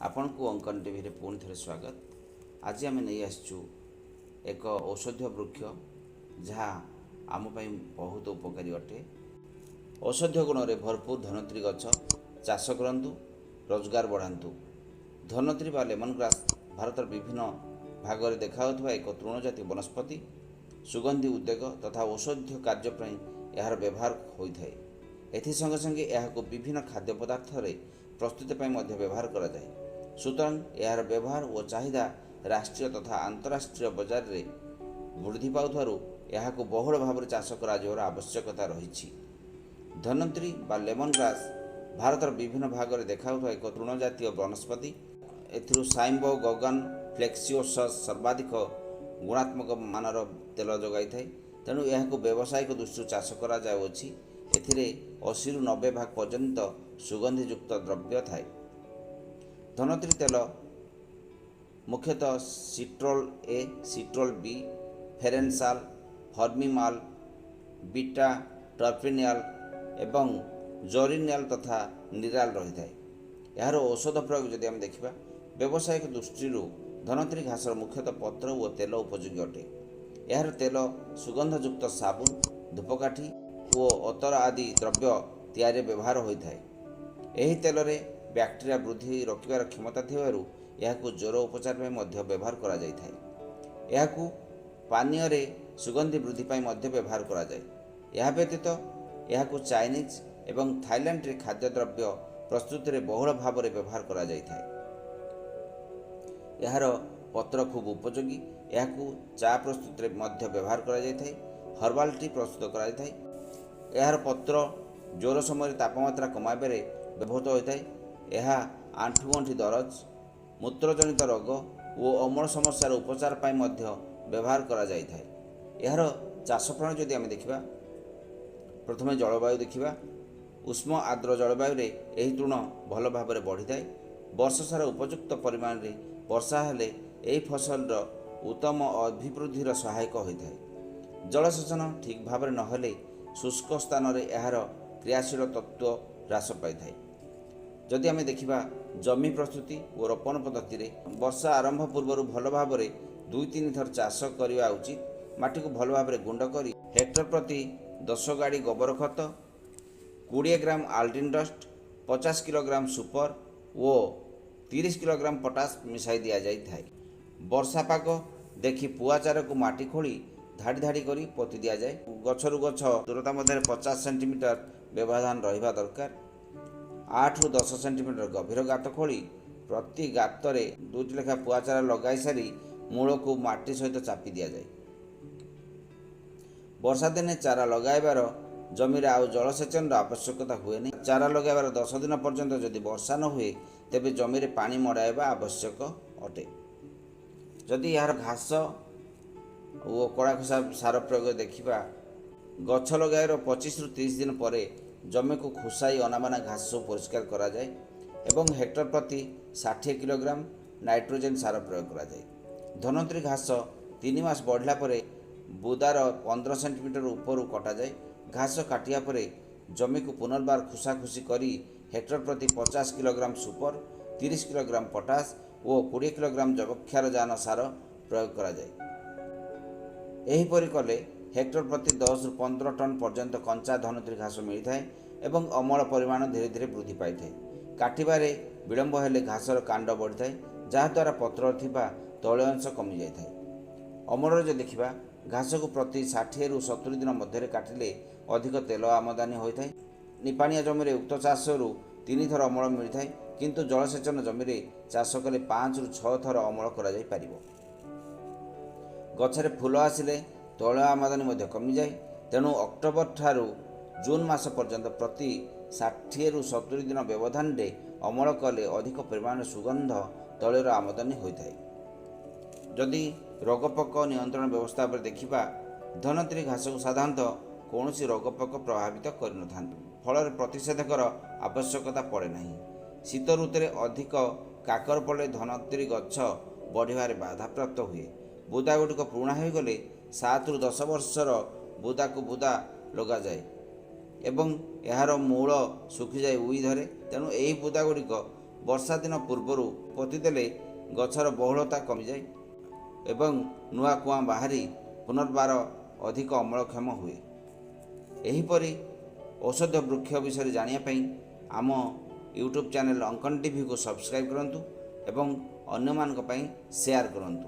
आपण को अंकन टीवी रे पुणी थे स्वागत। आज आम नहीं आसचु एक औषधीय वृक्ष जहाँ आम बहुत उपकारी अटे। औषधीय गुण रे भरपूर धनत्री गछ चाष करंतु, रोजगार बढ़ातु। धनत्री बा लेमन ग्रास भारत विभिन्न भाग में देखा एक तृणजाति वनस्पति सुगंधी उद्योग तथा औषधीय कार्य यार व्यवहार होता है। एथि संगे संगे यह विभिन्न खाद्य पदार्थ प्रस्तुति व्यवहार करा जाए। सुतरां यार व्यवहार और चाहिदा राष्ट्रीय तथा अंतर्राष्ट्रीय बजार रे वृद्धि पाउथारु यहाको बहुल भाव में चाष कर आवश्यकता रही। धनत्री बा लेमन ग्रास भारतर विभिन्न भाग में देखा एक तृणजातीय वनस्पति। एथिरु साइम्बो गगन फ्लेक्सियोसस सर्वाधिक गुणात्मक मानर तेल जोगाई थाए। तेणु यह व्यावसायिक दृष्टि चाष करा जाउछि। एथिरे 80 रु 90 भाग पर्यंत सुगंधीयुक्त द्रव्य थाए। धनत्री तेल मुख्यतः सिट्रोल ए, सिट्रोल बी, फेरेन्साल, फर्मिमाल, बीटा टर्पिनियल एवं जोरिनियल तथा निराल रही है। यार औषध प्रयोग जदि आम देखा व्यावसायिक दृष्टि धनत्री घासर मुख्यतः पत्र और तेल उपयोगी अटे। यार तेल सुगंधयुक्त साबुन, धूपकाठी और अतर आदि द्रव्य तैयारी व्यवहार होता है। यही तेल रे बैक्टेरिया वृद्धि रोकबार क्षमता थिबारु यहाकू ज्वर उपचार व्यवहार करा जाय थाए। यहाकू पानीय रे सुगंधी वृद्धि व्यवहार करा जाय। यह व्यतीत यहाकू चाइनीज एवं थाईलैंड रे खाद्य द्रव्य प्रस्तुति रे बहुल भाव में व्यवहार करा जाय थाए। यार पत्र खूब उपयोगी। यहाकू चा प्रस्तुति रे व्यवहार करा जाय थाए। हर्बाल टी प्रस्तुत करा जाय थाए। यार पत्र ज्वर समय तापमात्रा कमाइबारे व्यवहृत होता है। यह आंठुगंठी दरज, मूत्रजनित रोग और अम्ल समस्यार उपचार पाई व्यवहार करा जाय थाए। यार चाष प्रणाली जदि आम देखा प्रथम जलवायु देखा उष्म आर्द्र जलवायु रे एही तृण भल भाव में बढ़ी थाए। वर्ष सारा उपयुक्त परिमाण रे वर्षा हेले एही फसल उत्तम अभिवृद्धिर सहायक होता है। जलसेचन ठीक भाव में नहेले शुष्क स्थान रे यार क्रियाशील तत्व ह्रास पाई थाए। जदि आम देखा जमी प्रस्तुति और रोपण पद्धति रे वर्षा आरंभ पूर्व भल भाव में 2-3 थर चाष करने उचित। माटी को भल भाव में गुंड कर हेक्टर प्रति 10 गाड़ी गोबर खत, 20 ग्राम आल्डिन डस्ट, 50 किलोग्राम सुपर और 30 किलोग्राम पोटास मिसाई दि जाए। वर्षा पाग देखि पुआ चार को माटी खोली धाड़ी धाड़ी करी पोती दि जाए। गछरु गछ दूरता मध्य 50 सेंटीमीटर व्यवधान रहिबा दरकार। 8 ରୁ 10 सेंटीमीटर गभीर गात खोली प्रति गातर 2टी लेखा पुआचारा लगाई सारी मूल को माटी सहित चापी दि जाए। वर्षा दिने चारा लगाइबार जमीर आउ जलसेचन आवश्यकता हुए नहीं। चारा लगाइबार 10 दिन पर्यंत जदि वर्षा न हुए तेबे जमीर पानी मड़ाइबा आवश्यक अटे। जदि यार घास और कड़ा खसा सार प्रयोग देखा गछ लगाइबार 25 ରୁ 30 दिन पर जमी को खुसाई अनाबाना घास परिष्कार करा जाए एवं हेक्टर प्रति 60 किलोग्राम नाइट्रोजेन सार प्रयोग करा जाए। धनत्री घास 3 मास बढ़ला पर बुदार 15 सेंटीमीटर ऊपर कटा जाए। घास काटिया पर जमी को पुनर्बार खुसाखुशी करी हेक्टर प्रति 50 किलोग्राम सुपर, 30 किलोग्राम पोटास और 20 किलोग्राम जैवक्षारजान सार प्रयोग करा जाए। एहीपरि कले हेक्टर प्रति 10 ରୁ 15 टन पर्यंत कंचा धनत्री घास मिलता है एवं अमल परिमाण धीरे धीरे वृद्धि पाई थाए। काटिबारे विलंब हेले घासर कांड बढ़ी थाए जहाद्वारा पत्र थिबा तैल अंश कमी जाए थाए। अमल जो देखा घास को प्रति 60 ରୁ 70 दिन मध्य काटिले अधिक तेल आमदानी होता है। निपाणिया जमी उक्त चाष रु 3 थर अमल मिलता है किंतु जलसेचन जमी चाष कले 5 ରୁ 6 थर अमल करा जाई पारिबो। गछरे फूल आसिले तैल आमदानी कमी जाए। तेणु अक्टोबर ठारू जून मास पर्यंत प्रति 60 ରୁ 70 दिन व्यवधान रे अमल कले अधिक परिमाण सुगंध तैलर आमदानी होता है। जदि रोगपोक नियंत्रण व्यवस्था पर देखा धनत्री घास को साधारणतः कौन रोगपोक प्रभावित कर फल प्रतिषेधकर आवश्यकता पड़े ना। शीत ऋतु में अधिक काकर पड़े धनत्री गछ बढ़िबार बाधा प्राप्त हुए। बुदा गुड़िक पुराणा हो गले 7 ରୁ 10 वर्षर बुदा को बुदा लगा जाए एवं यार मूल सुखी जाए उई धरे। तेणु यही बुदा गुड़िक ବର୍ଷା ଦିନ ପୂର୍ବରୁ ପୋତିଦେଲେ ଗଛର ବହୁଳତା କମିଯାଏ ଏବଂ ନୂଆ କୁଆଁ ବାହାରି ପୁନର୍ବାର ଅଧିକ ଅମଳକ୍ଷମ ହୁଏ। ଏହିପରି ଔଷଧୀୟ ବୃକ୍ଷ ବିଷୟରେ ଜାଣିବା ପାଇଁ ଆମ ୟୁଟ୍ୟୁବ୍ ଚ୍ୟାନେଲ୍ ଅଙ୍କନ ଟିଭିକୁ ସବସ୍କ୍ରାଇବ୍ କରନ୍ତୁ ଏବଂ ଅନ୍ୟମାନଙ୍କ ପାଇଁ ସେୟାର କରନ୍ତୁ।